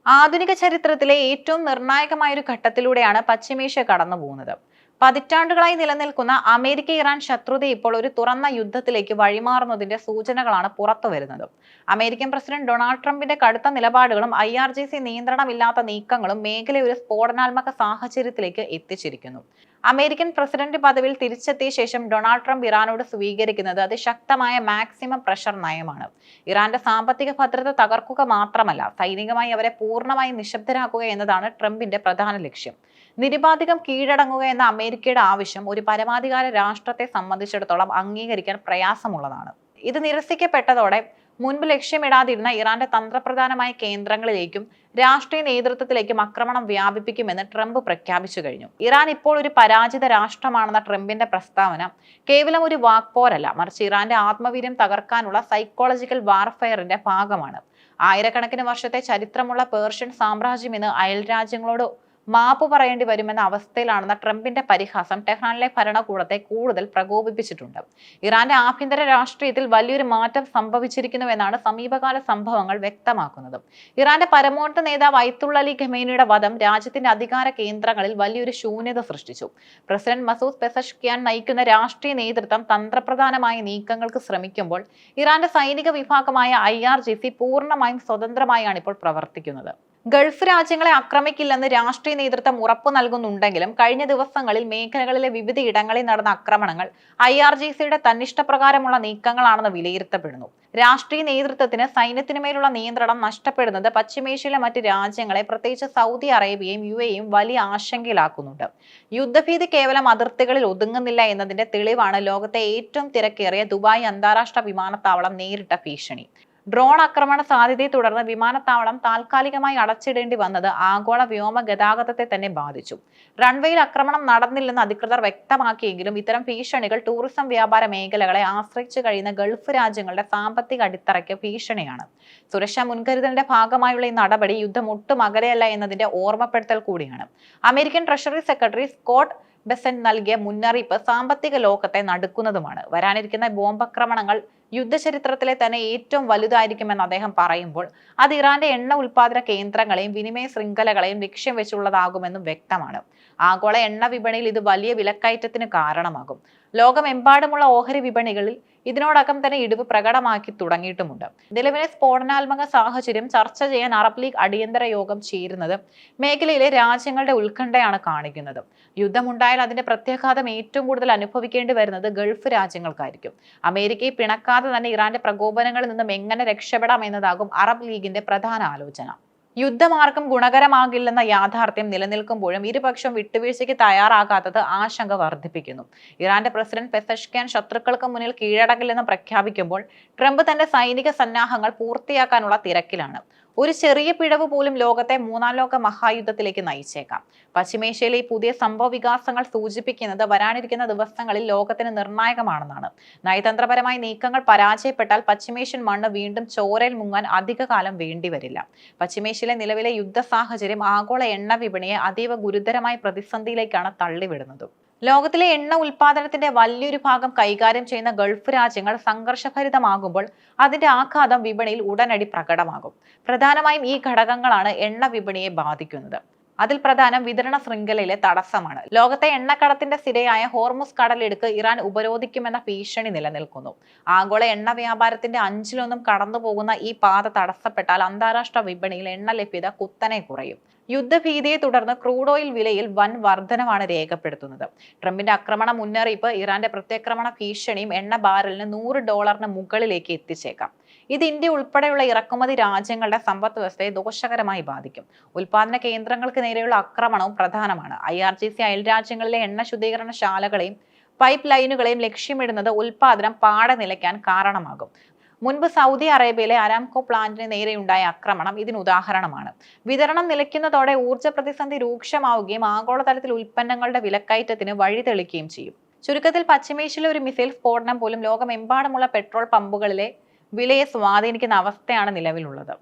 ആധുനിക ചരിത്രത്തിലെ ഏറ്റവും നിർണായകമായ ഒരു ഘട്ടത്തിലൂടെയാണ് പശ്ചിമേഷ്യ കടന്നു പോകുന്നത്. പതിറ്റാണ്ടുകളായി നിലനിൽക്കുന്ന അമേരിക്ക ഇറാൻ ശത്രുത ഇപ്പോൾ ഒരു തുറന്ന യുദ്ധത്തിലേക്ക് വഴിമാറുന്നതിന്റെ സൂചനകളാണ് പുറത്തുവരുന്നത്. അമേരിക്കൻ പ്രസിഡന്റ് ഡൊണാൾഡ് ട്രംപിന്റെ കടുത്ത നിലപാടുകളും IRGC നിയന്ത്രണമില്ലാത്ത നീക്കങ്ങളും മേഖലയെ ഒരു സ്ഫോടനാത്മക സാഹചര്യത്തിലേക്ക് എത്തിച്ചിരിക്കുന്നു. അമേരിക്കൻ പ്രസിഡന്റ് പദവിയിൽ തിരിച്ചെത്തിയ ശേഷം ഡൊണാൾഡ് ട്രംപ് ഇറാനോട് സ്വീകരിക്കുന്നത് അതിശക്തമായ മാക്സിമം പ്രഷർ നയമാണ്. ഇറാന്റെ സാമ്പത്തിക ഭദ്രത തകർക്കുക മാത്രമല്ല, സൈനികമായി അവരെ പൂർണ്ണമായി നിശബ്ദരാക്കുക എന്നതാണ് ട്രംപിന്റെ പ്രധാന ലക്ഷ്യം. നിരുപാധികം കീഴടങ്ങുക എന്ന അമേരിക്കയുടെ ആവശ്യം ഒരു പരമാധികാര രാഷ്ട്രത്തെ സംബന്ധിച്ചിടത്തോളം അംഗീകരിക്കാൻ പ്രയാസമുള്ളതാണ്. ഇത് നിരസിക്കപ്പെട്ടതോടെ മുൻപ് ലക്ഷ്യമിടാതിരുന്ന ഇറാന്റെ തന്ത്രപ്രധാനമായ കേന്ദ്രങ്ങളിലേക്കും രാഷ്ട്രീയ നേതൃത്വത്തിലേക്കും ആക്രമണം വ്യാപിപ്പിക്കുമെന്ന് ട്രംപ് പ്രഖ്യാപിച്ചു കഴിഞ്ഞു. ഇറാൻ ഇപ്പോൾ ഒരു പരാജിത രാഷ്ട്രമാണെന്ന ട്രംപിന്റെ പ്രസ്താവന കേവലം ഒരു വാക്പോരല്ല, മറിച്ച് ഇറാന്റെ ആത്മവീര്യം തകർക്കാനുള്ള സൈക്കോളജിക്കൽ വാർഫെയറിന്റെ ഭാഗമാണ്. ആയിരക്കണക്കിന് വർഷത്തെ ചരിത്രമുള്ള പേർഷ്യൻ സാമ്രാജ്യം ഇന്ന് അയൽരാജ്യങ്ങളോട് മാപ്പ് പറയേണ്ടി വരുമെന്ന അവസ്ഥയിലാണെന്ന ട്രംപിന്റെ പരിഹാസം ടെഹ്റാനിലെ ഭരണകൂടത്തെ കൂടുതൽ പ്രകോപിപ്പിച്ചിട്ടുണ്ട്. ഇറാന്റെ ആഭ്യന്തര രാഷ്ട്രീയത്തിൽ വലിയൊരു മാറ്റം സംഭവിച്ചിരിക്കുന്നുവെന്നാണ് സമീപകാല സംഭവങ്ങൾ വ്യക്തമാക്കുന്നത്. ഇറാന്റെ പരമോന്നത നേതാവ് അയത്തുള്ള അലി ഖമേനിയുടെ വധം രാജ്യത്തിന്റെ അധികാര കേന്ദ്രങ്ങളിൽ വലിയൊരു ശൂന്യത സൃഷ്ടിച്ചു. പ്രസിഡന്റ് മസൂദ് പെസഷ്കിയാൻ നയിക്കുന്ന രാഷ്ട്രീയ നേതൃത്വം തന്ത്രപ്രധാനമായ നീക്കങ്ങൾക്ക് ശ്രമിക്കുമ്പോൾ ഇറാന്റെ സൈനിക വിഭാഗമായ IRGC പൂർണ്ണമായും സ്വതന്ത്രമായാണ് ഇപ്പോൾ പ്രവർത്തിക്കുന്നത്. ഗൾഫ് രാജ്യങ്ങളെ ആക്രമിക്കില്ലെന്ന് രാഷ്ട്രീയ നേതൃത്വം ഉറപ്പു നൽകുന്നുണ്ടെങ്കിലും കഴിഞ്ഞ ദിവസങ്ങളിൽ മേഖലകളിലെ വിവിധ ഇടങ്ങളിൽ നടന്ന ആക്രമണങ്ങൾ IRGCയുടെ തന്നിഷ്ടപ്രകാരമുള്ള നീക്കങ്ങളാണെന്ന് വിലയിരുത്തപ്പെടുന്നു. രാഷ്ട്രീയ നേതൃത്വത്തിന് സൈന്യത്തിനുമേലുള്ള നിയന്ത്രണം നഷ്ടപ്പെടുന്നത് പശ്ചിമേഷ്യയിലെ മറ്റ് രാജ്യങ്ങളെ, പ്രത്യേകിച്ച് സൗദി അറേബ്യയും UAEയും വലിയ ആശങ്കയിലാക്കുന്നുണ്ട്. യുദ്ധഭീതി കേവലം അതിർത്തികളിൽ ഒതുങ്ങുന്നില്ല എന്നതിന്റെ തെളിവാണ് ലോകത്തെ ഏറ്റവും തിരക്കേറിയ ദുബായ് അന്താരാഷ്ട്ര വിമാനത്താവളം നേരിട്ട ഭീഷണി. ഡ്രോൺ ആക്രമണ സാധ്യതയെ തുടർന്ന് വിമാനത്താവളം താൽക്കാലികമായി അടച്ചിടേണ്ടി വന്നത് ആഗോള വ്യോമ ഗതാഗതത്തെ തന്നെ ബാധിച്ചു. റൺവേയിൽ ആക്രമണം നടന്നില്ലെന്ന് അധികൃതർ വ്യക്തമാക്കിയെങ്കിലും ഇത്തരം ഭീഷണികൾ ടൂറിസം വ്യാപാര മേഖലകളെ ആശ്രയിച്ചു കഴിയുന്ന ഗൾഫ് രാജ്യങ്ങളുടെ സാമ്പത്തിക അടിത്തറയ്ക്ക് ഭീഷണിയാണ്. സുരക്ഷാ മുൻകരുതലിന്റെ ഭാഗമായുള്ള ഈ നടപടി യുദ്ധം ഒട്ടും അകലെയല്ല എന്നതിന്റെ ഓർമ്മപ്പെടുത്തൽ കൂടിയാണ്. American treasury secretary Scott Bessent നൽകിയ മുന്നറിയിപ്പ് സാമ്പത്തിക ലോകത്തെ നടുക്കുന്നതുമാണ്. വരാനിരിക്കുന്ന ബോംബാക്രമണങ്ങൾ യുദ്ധചരിത്രത്തിലെ തന്നെ ഏറ്റവും വലുതായിരിക്കുമെന്ന് അദ്ദേഹം പറയുമ്പോൾ അത് ഇറാന്റെ എണ്ണ ഉൽപാദന കേന്ദ്രങ്ങളെയും വിനിമയ ശൃംഖലകളെയും ലക്ഷ്യം വെച്ചുള്ളതാകുമെന്നും വ്യക്തമാണ്. ആഗോള എണ്ണ വിപണിയിൽ ഇത് വലിയ വിലക്കയറ്റത്തിന് കാരണമാകും. ലോകമെമ്പാടുമുള്ള ഓഹരി വിപണികളിൽ ഇതിനോടകം തന്നെ ഇടിവ് പ്രകടമാക്കി തുടങ്ങിയിട്ടുമുണ്ട്. നിലവിലെ സ്ഫോടനാത്മക സാഹചര്യം ചർച്ച ചെയ്യാൻ അറബ് ലീഗ് അടിയന്തര യോഗം ചേരുന്നത് മേഖലയിലെ രാജ്യങ്ങളുടെ ഉത്കണ്ഠയാണ് കാണിക്കുന്നത്. യുദ്ധമുണ്ടായാൽ അതിന്റെ പ്രത്യാഘാതം ഏറ്റവും കൂടുതൽ അനുഭവിക്കേണ്ടി വരുന്നത് ഗൾഫ് രാജ്യങ്ങൾക്കായിരിക്കും. അമേരിക്കയെ പിണക്കാതെ തന്നെ ഇറാന്റെ പ്രകോപനങ്ങളിൽ നിന്നും എങ്ങനെ രക്ഷപ്പെടാം എന്നതാകും അറബ് ലീഗിന്റെ പ്രധാന ആലോചന. യുദ്ധമാർഗം ഗുണകരമാകില്ലെന്ന യാഥാർത്ഥ്യം നിലനിൽക്കുമ്പോഴും ഇരുപക്ഷവും വിട്ടുവീഴ്ചയ്ക്ക് തയ്യാറാകാത്തത് ആശങ്ക വർദ്ധിപ്പിക്കുന്നു. ഇറാന്റെ പ്രസിഡന്റ് പെസഷ്കിയാൻ ശത്രുക്കൾക്ക് മുന്നിൽ കീഴടങ്ങില്ലെന്ന് പ്രഖ്യാപിക്കുമ്പോൾ ട്രംപ് തന്റെ സൈനിക സന്നാഹങ്ങൾ പൂർത്തിയാക്കാനുള്ള തിരക്കിലാണ്. ഒരു ചെറിയ പിഴവ് പോലും ലോകത്തെ മൂന്നാം ലോക മഹായുദ്ധത്തിലേക്ക് നയിച്ചേക്കാം. പശ്ചിമേഷ്യയിലെ ഈ പുതിയ സംഭവ വികാസങ്ങൾ സൂചിപ്പിക്കുന്നത് വരാനിരിക്കുന്ന ദിവസങ്ങളിൽ ലോകത്തിന് നിർണായകമാണെന്നാണ്. നയതന്ത്രപരമായ നീക്കങ്ങൾ പരാജയപ്പെട്ടാൽ പശ്ചിമേഷ്യൻ മണ്ണ് വീണ്ടും ചോരയിൽ മുങ്ങാൻ അധിക കാലം വേണ്ടിവരില്ല. പശ്ചിമേഷ്യയിലെ നിലവിലെ യുദ്ധ സാഹചര്യം ആഗോള എണ്ണ വിപണിയെ അതീവ ഗുരുതരമായ പ്രതിസന്ധിയിലേക്കാണ് തള്ളിവിടുന്നത്. ലോകത്തിലെ എണ്ണ ഉൽപാദനത്തിന്റെ വലിയൊരു ഭാഗം കൈകാര്യം ചെയ്യുന്ന ഗൾഫ് രാജ്യങ്ങൾ സംഘർഷഭരിതമാകുമ്പോൾ അതിന്റെ ആഘാതം വിപണിയിൽ ഉടനടി പ്രകടമാകും. പ്രധാനമായും ഈ ഘടകങ്ങളാണ് എണ്ണ വിപണിയെ ബാധിക്കുന്നത്. അതിൽ പ്രധാനം വിതരണ ശൃംഖലയിലെ തടസ്സമാണ്. ലോകത്തെ എണ്ണക്കടത്തിന്റെ സിരയായ ഹോർമുസ് കടലിടുക്ക് ഇറാൻ ഉപരോധിക്കുമെന്ന ഭീഷണി നിലനിൽക്കുന്നു. ആഗോള എണ്ണ വ്യാപാരത്തിന്റെ 1/5 കടന്നു പോകുന്ന ഈ പാത തടസ്സപ്പെട്ടാൽ അന്താരാഷ്ട്ര വിപണിയിൽ എണ്ണ ലഭ്യത കുത്തനെ കുറയും. യുദ്ധഭീതിയെ തുടർന്ന് ക്രൂഡ് ഓയിൽ വിലയിൽ വൻ വർധനമാണ് രേഖപ്പെടുത്തുന്നത്. ട്രംപിന്റെ ആക്രമണ മുന്നറിയിപ്പ് ഇറാന്റെ പ്രത്യാക്രമണ ഭീഷണിയും എണ്ണ ബാരലിന് $100 മുകളിലേക്ക് എത്തിച്ചേക്കാം. ഇത് ഇന്ത്യ ഉൾപ്പെടെയുള്ള ഇറക്കുമതി രാജ്യങ്ങളുടെ സമ്പദ് വ്യവസ്ഥയെ ദോഷകരമായി ബാധിക്കും. ഉൽപാദന കേന്ദ്രങ്ങൾക്ക് നേരെയുള്ള ആക്രമണവും പ്രധാനമാണ്. IRGC അയൽ രാജ്യങ്ങളിലെ എണ്ണ ശുദ്ധീകരണ ശാലകളെയും പൈപ്പ് ലൈനുകളെയും ലക്ഷ്യമിടുന്നത് ഉൽപാദനം പാടെ നിലയ്ക്കാൻ കാരണമാകും. മുൻപ് സൗദി അറേബ്യയിലെ അരാംകോ പ്ലാന്റിന് നേരെയുണ്ടായ ആക്രമണം ഇതിന് ഉദാഹരണമാണ്. വിതരണം നിലയ്ക്കുന്നതോടെ ഊർജ്ജ പ്രതിസന്ധി രൂക്ഷമാവുകയും ആഗോളതലത്തിൽ ഉൽപ്പന്നങ്ങളുടെ വിലക്കയറ്റത്തിന് വഴിതെളിക്കുകയും ചെയ്യും. ചുരുക്കത്തിൽ പശ്ചിമേഷ്യയിലെ ഒരു മിസൈൽ സ്ഫോടനം പോലും ലോകമെമ്പാടുമുള്ള പെട്രോൾ പമ്പുകളിലെ വിലയെ സ്വാധീനിക്കുന്ന അവസ്ഥയാണ് നിലവിലുള്ളത്.